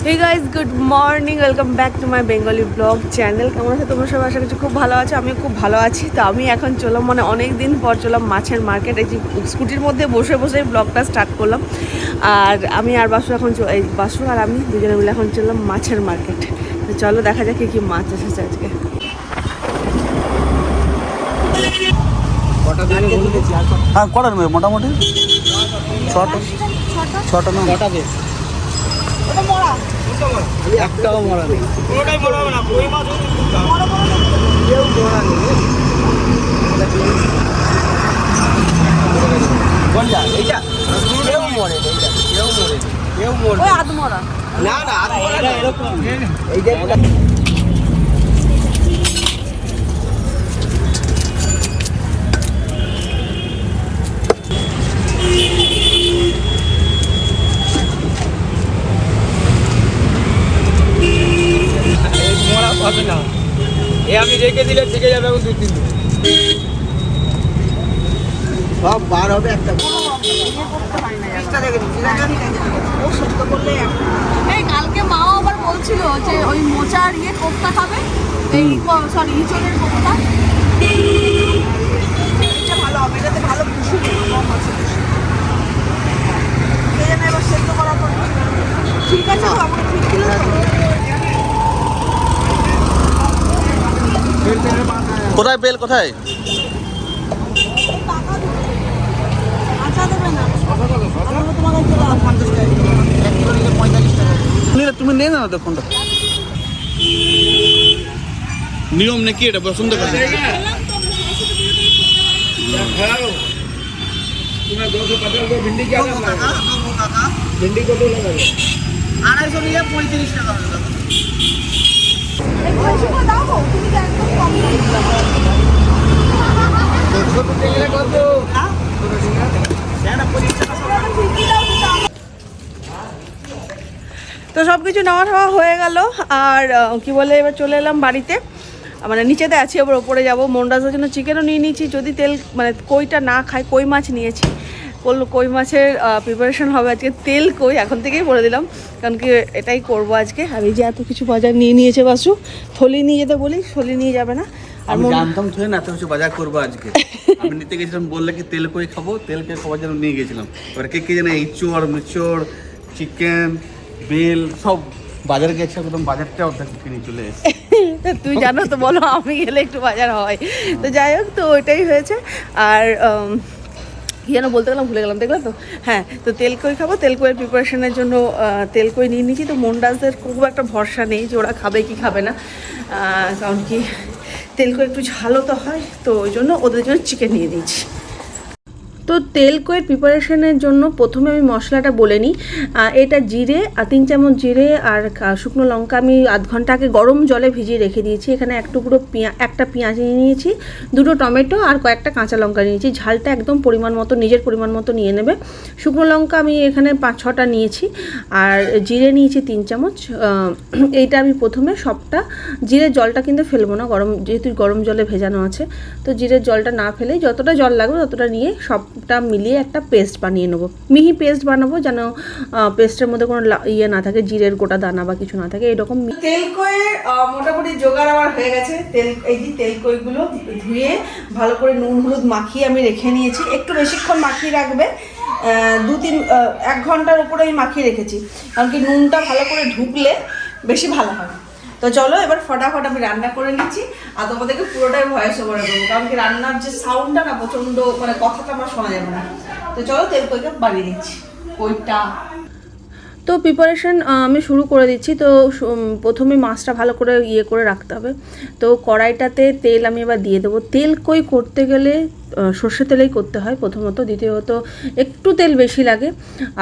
Hey guys, good morning, welcome back to my Bengali vlog channel. কেমন আছে তোমরা সবাই? আশা করছি খুব ভালো আছে। আমি খুব ভালো আছি। তো আমি এখন চললাম, অনেক দিন পর চললাম মাছের মার্কেট। এই যে স্কুটির মধ্যে বসে বসে ব্লগটা স্টার্ট করলাম। আর আমি আর বাসু এখন এই বাসু আর আমি দুজনে মিলে এখন চললাম মাছের মার্কেট। তো চলো দেখা যাক কী মাছ এসেছে আজকে। হ্যাঁ কটার মেয়ে মোটামুটি ছটা না একটাও মরা নেই। আমি রেখে দিলে থেকে যাবে এখন 2-3 দিন সব বার হবে একটা কালকে মাও আবার বলছিল যে ওই মোচার কোফতা খাবে, এই সরি ইঁচড়ের কোফতা। এটা ভালো হবে, এটাতে ভালো খুশি কম আছে। এবার সেদ্ধ করার পর ঠিক আছে, আমার ঠিক ছিল। কোথায় বেল কোথায়? তুমি নেই না তো ফোনটা। নিয়ম নাকি এটা পছন্দ করে? भिंडी को 250 নিয়ে 35 টাকা হবে। তো সব কিছু নেওয়া ঠাওয়া হয়ে গেল। আর কি বলে, এবার চলে এলাম বাড়িতে। মানে নিচেতে আছি, এবার ওপরে যাবো। মন্ডাজের জন্য চিকেনও নিয়ে নিয়েছি, যদি তেল মানে কইটা না খাই। কই মাছ নিয়েছি, কই মাছের প্রিপারেশন হবে আজকে। তেল কই এখন থেকেই বলে দিলাম, কারণ কি এটাই করবো আজকে। আর এই যে এত কিছু বাজার নিয়ে নিয়েছে বাসু, থলি নিয়ে যেতে বলি, থলি নিয়ে যাবে না। আর আমি জানতাম তুই না এত কিছু বাজার করবো আজকে। আমি নিতে গেছিলাম, বললে কি তেল কই খাবো, তেলকে খাবার জন্য নিয়ে গেছিলাম। এবার কে কে জানে ইঁচড় মিচড় চিকেন বেল সব বাজারে গেছে, একদম বাজারটা অর্ধেক কিনে চলে এসেছে। তুই জানো তো, বলো আমি গেলে একটু বাজার হয়। তো যাই হোক, তো ওইটাই হয়েছে। আর কি যেন বলতে গেলাম, ভুলে গেলাম, দেখলাম তো। হ্যাঁ, তো তেল কই খাবো, তেল কইয়ের প্রিপারেশনের জন্য তেল কই নিয়ে নিয়েছি। তো মন্ডাজদের খুব একটা ভরসা নেই যে ওরা খাবে কি খাবে না, কারণ কি তেল কই একটু ঝালও তো হয়, তো ওই জন্য ওদের জন্য চিকেন নিয়ে নিয়েছি। তো তেল কইয়ের প্রিপারেশনের জন্য প্রথমে আমি মশলাটা বলে নিই। এটা জিরে, 3 চামচ জিরে আর শুকনো লঙ্কা আমি আধ ঘন্টা আগে গরম জলে ভিজিয়ে রেখে দিয়েছি। এখানে এক টুকরো একটা পেঁয়াজ নিয়ে নিয়েছি, 2টো টমেটো আর কয়েকটা কাঁচা লঙ্কা নিয়েছি। ঝালটা একদম পরিমাণ মতো, নিজের পরিমাণ মতো নিয়ে নেবে। শুকনো লঙ্কা আমি এখানে 5-6টা নিয়েছি, আর জিরে নিয়েছি 3 চামচ। এইটা আমি প্রথমে সবটা, জিরের জলটা কিন্তু ফেলবো না, যেহেতু গরম জলে ভেজানো আছে। তো জিরের জলটা না ফেলেই যতটা জল লাগবে ততটা নিয়ে সবটা মিলিয়ে একটা পেস্ট বানিয়ে নেবো। মিহি পেস্ট বানাবো, যেন পেস্টের মধ্যে কোনো না থাকে, জিরের গোটা দানা বা কিছু না থাকে এরকম। তেল কইয়ের মোটামুটি জোগাড় আমার হয়ে গেছে। এই যে তেল কইগুলো ধুয়ে ভালো করে নুন হলুদ মাখিয়ে আমি রেখে নিয়েছি। একটু বেশিক্ষণ মাখিয়ে রাখবে, 1 ঘন্টার উপরে আমি মাখিয়ে রেখেছি, কারণ কি নুনটা ভালো করে ঢুকলে বেশি ভালো হয়। তো চলো এবার ফটাফট আমি রান্না করে নিচ্ছি, আর তোমাদেরকে পুরোটাই ভয়েস ওভার দেবো, কারণ কি রান্নার যে সাউন্ডটা না প্রচণ্ড, মানে কথাটা আমার শোনা যাবে না। তো চলো তেল কইটা বানিয়ে নিচ্ছি কইটা। তো প্রিপারেশন আমি শুরু করে দিচ্ছি। তো প্রথমে মাছটা ভালো করে করে রাখতে হবে। তো কড়াইটাতে তেল আমি এবার দিয়ে দেবো। তেল কই করতে গেলে সর্ষে তেলেই করতে হয় প্রথমত, দ্বিতীয়ত একটু তেল বেশি লাগে।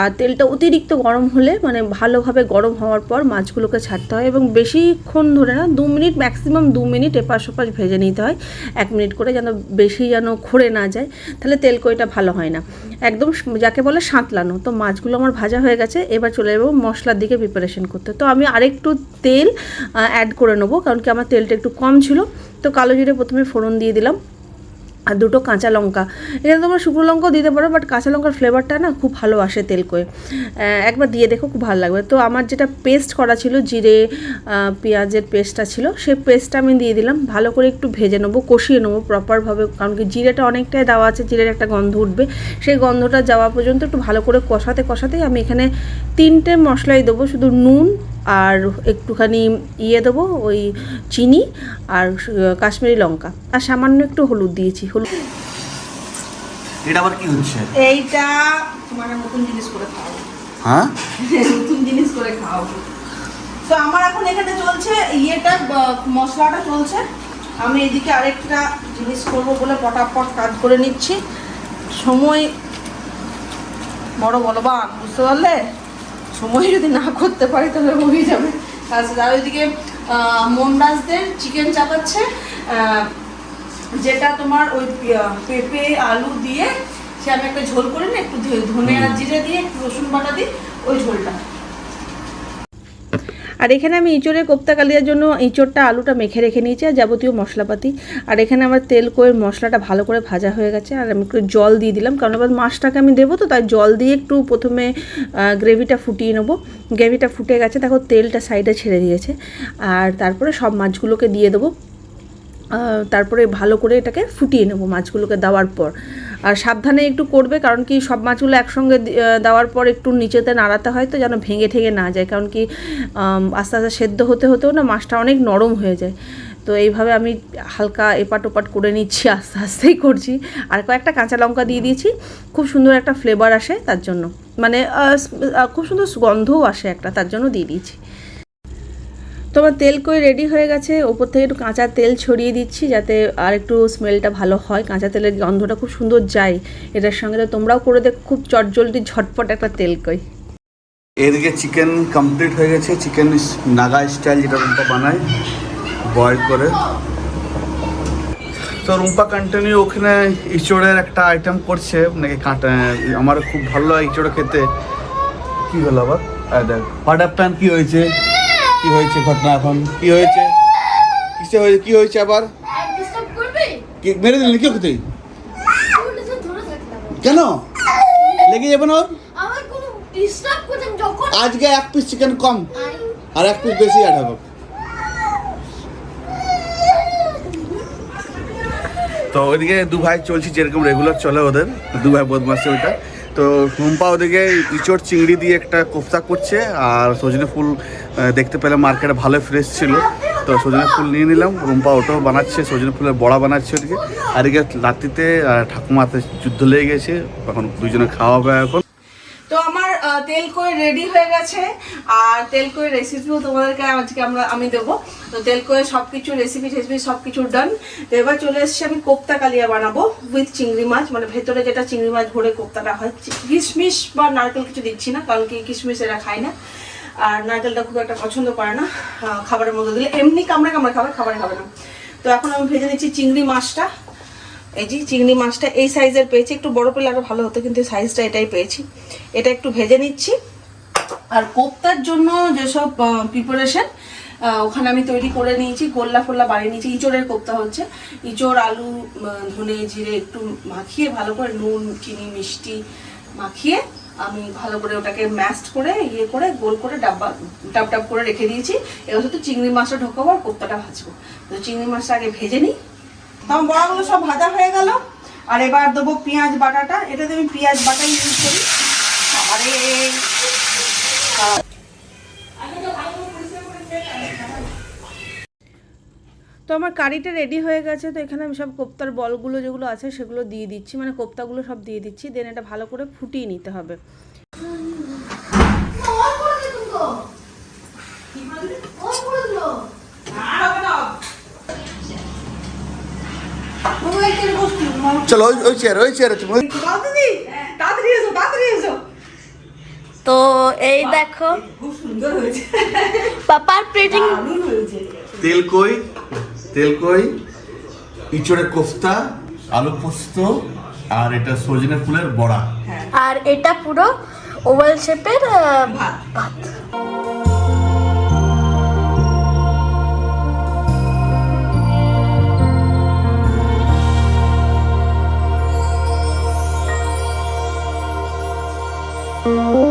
আর তেলটা অতিরিক্ত গরম হলে, মানে ভালোভাবে গরম হওয়ার পর মাছগুলোকে ছাড়তে হয়, এবং বেশিক্ষণ ধরে না, 2 মিনিট ম্যাক্সিমাম 2 মিনিট এপাশ ওপাশ ভেজে নিতে হয়, 1 মিনিট করে, যেন বেশি যেন খড়ে না যায়, তাহলে তেল কইটা ভালো হয় না। একদম যাকে বলে সাঁতলানো। তো মাছগুলো আমার ভাজা হয়ে গেছে, এবার চলে যাবো মশলার দিকে প্রিপারেশন করতে। তো আমি আরেকটু তেল অ্যাড করে নেবো, কারণ কি আমার তেলটা একটু কম ছিল। তো কালো জিরে প্রথমে ফোড়ন দিয়ে দিলাম, আর 2টো কাঁচা লঙ্কা। এখানে তোমরা শুকনো লঙ্কাও দিতে পারো, বাট কাঁচা লঙ্কার ফ্লেভারটা না খুব ভালো আসে তেলকোয়ে। একবার দিয়ে দেখো, খুব ভালো লাগবে। তো আমার যেটা পেস্ট করা ছিল, জিরে পেঁয়াজের পেস্টটা ছিল, সেই পেস্টটা আমি দিয়ে দিলাম। ভালো করে একটু ভেজে নেবো, কষিয়ে নেবো প্রপারভাবে, কারণ কি জিরেটা অনেকটাই দেওয়া আছে, জিরের একটা গন্ধ উঠবে। সেই গন্ধটা যাওয়া পর্যন্ত একটু ভালো করে কষাতেই আমি এখানে 3টে মশলাই দেবো, শুধু নুন আর একটুখানি দেবো, ওই চিনি আর কাশ্মীরি লঙ্কা, আর সামান্য একটু হলুদ দিয়েছি। হলুদ এটা আবার কি হচ্ছে? এইটা তোমার নতুন জিনিস করে খাওয়াবো। হ্যাঁ, নতুন জিনিস করে খাওয়াবো। তো আমার এখন এখানে চলছে মশলাটা চলছে। আমি এদিকে আরেকটা জিনিস করবো বলে পটাপট কাজ করে নিচ্ছি। সময় বড় বলবান, বুঝতে পারলে? সময় যদি না করতে পারি তাহলে হয়ে যাবে। আর ওইদিকে মন্ডাসদের চিকেন চাপাচ্ছে, যেটা তোমার ওই পেঁপে আলু দিয়ে সে আমি একটা ঝোল করে নিই, একটু ধনে আর জিরে দিয়ে একটু রসুন বাটা দিই, ওই ঝোলটা। আর এখানে আমি ইঁচড়ের কোপ্তা কালিয়ার জন্য ইঁচড়টা আলুটা মেখে রেখে নিয়েছি, আর যাবতীয় মশলাপাতি। আর এখানে আমার তেলকোয়ের মশলাটা ভালো করে ভাজা হয়ে গেছে, আর আমি একটু জল দিয়ে দিলাম, কারণ এবার মাছটাকে আমি দেবো, তো তাই জল দিয়ে একটু প্রথমে গ্রেভিটা ফুটিয়ে নেবো। গ্রেভিটা ফুটে গেছে, দেখো তেলটা সাইডে ছেড়ে দিয়েছে। আর তারপরে সব মাছগুলোকে দিয়ে দেবো, তারপরে ভালো করে এটাকে ফুটিয়ে নেবো মাছগুলোকে দেওয়ার পর। আর সাবধানে একটু করবে, কারণ কি সব মাছগুলো একসঙ্গে দেওয়ার পর একটু নিচেতে নাড়াতে হয়, তো যেন ভেঙে ঠেঙে না যায়, কারণ কি আস্তে আস্তে সেদ্ধ হতেও না মাছটা অনেক নরম হয়ে যায়। তো এইভাবে আমি হালকা এপাট ওপাট করে নিচ্ছি, আস্তে আস্তেই করছি। আর কয়েকটা কাঁচা লঙ্কা দিয়ে দিয়েছি, খুব সুন্দর একটা ফ্লেভার আসে তার জন্য, মানে খুব সুন্দর গন্ধও আসে একটা, তার জন্য দিয়ে দিয়েছি। তোমার তেলকোই রেডি হয়ে গেছে, ওপর থেকে একটু কাঁচা তেল ছড়িয়ে দিচ্ছি, যাতে আর একটু স্মেলটা ভালো হয়, কাঁচা তেলের গন্ধটা খুব সুন্দর যায় এটার সঙ্গে। তো তোমরাও করে দেখো, খুব চটজলদি ঝটপট একটা তেলকোই। এদিকে চিকেন কমপ্লিট হয়ে গেছে, চিকেন নাগা স্টাইল যেটা রুম্পা বানায় বয়েল করে। তো রুম্পা কন্টিনিউ ওখানে ইঁচড়ের একটা আইটেম করছে, নাকি কাঁটা। আমার খুব ভালো লাগে ইঁচড়ে খেতে। কি হলো আবার? দেখ হঠাৎ প্যান কি হয়েছে, কি হয়েছে ঘটনা, এখন কি হয়েছে, কিসে হয়েছে, কি হয়েছে আবার? কি মেরে দিলি কেউ তুই? কেন লেগে যাবে না? আজকে 1 পিস চিকেন কম আর 1 পিস বেশি অ্যাড হবে। তো ওইদিকে 2 ভাই চলছে, যেরকম রেগুলার চলে ওদের 2 ভাই বদমাসে ওইটা। তো রুম্পা ওদিকে ইঁচড় চিংড়ি দিয়ে একটা কোফতা করছে, আর সজনে ফুল দেখতে পেলাম মার্কেটে ভালো ফ্রেশ ছিল, তো সজনে ফুল নিয়ে নিলাম। রুম্পা ওটাও বানাচ্ছে, সজনে ফুলের বড়া বানাচ্ছে ওদিকে। আর এদিকে রাত্রিতে ঠাকুমাতে যুদ্ধ লেগে গেছে, এখন দুজনে খাওয়া হবে এখন। তো আমার তেলকোই রেডি হয়ে গেছে, আর তেলকোয়ের রেসিপিও তোমাদেরকে আজকে আমি দেবো। তো তেলকোয়ের সব কিছু রেসিপি সব কিছু ডান। তো এবার চলে এসেছি আমি কোপ্তা কালিয়া বানাবো উইথ চিংড়ি মাছ, মানে ভেতরে যেটা চিংড়ি মাছ ভরে কোপ্তাটা হয়। কিশমিশ বা নারকেল কিছু দিচ্ছি না, কারণ কি কিশমিশ এরা খায় না, আর নারকেলটা খুব একটা পছন্দ করে না খাবারের মধ্যে দিলে, এমনি কামড়ে খাবারে খাবে না। তো এখন আমি ভেজে নিচ্ছি চিংড়ি মাছটা। এই যে চিংড়ি মাছটা এই সাইজের পেয়েছি, একটু বড় পেলে আরও ভালো হতো, কিন্তু সাইজটা এটাই পেয়েছি। এটা একটু ভেজে নিচ্ছি। আর কোপ্তার জন্য যেসব প্রিপারেশন ওখানে আমি তৈরি করে নিয়েছি, গোল্লা ফোল্লা বানিয়ে নিয়েছি। ইঁচড়ের কোপ্তা হচ্ছে, ইঁচড় আলু ধনে জিরে একটু মাখিয়ে ভালো করে নুন চিনি মিষ্টি মাখিয়ে আমি ভালো করে ওটাকে ম্যাশড করে করে গোল করে ডাব করে রেখে দিয়েছি। এবার শুধু চিংড়ি মাছটা ঢোকাবো আর কোপ্তাটা ভাজবো। তো চিংড়ি মাছটা আগে ভেজে নিই। তখন বড়াগুলো সব ভাজা হয়ে গেল, আর এবার দেবো পেঁয়াজ বাটাটা। এটাতে আমি পেঁয়াজ বাটা ইউজ করি। তো আমার কারিটা রেডি হয়ে গেছে। তো এখানে আমি সব কোপ্তার বলগুলো যেগুলো আছে সেগুলো দিয়ে দিচ্ছি, মানে কোপ্তাগুলো সব দিয়ে দিচ্ছি। দেন এটা ভালো করে ফুটিয়ে নিতে হবে। চলো ওই চেয়ারে তো এই দেখো খুব সুন্দর হয়েছে, পাপার প্লেটিং। তেলকই ইঁচড়ের কোফতা, আলু পোস্ত, আর এটা সজনে ফুলের বড়া, আর এটা পুরো ওভাল শেপের ভাত। ও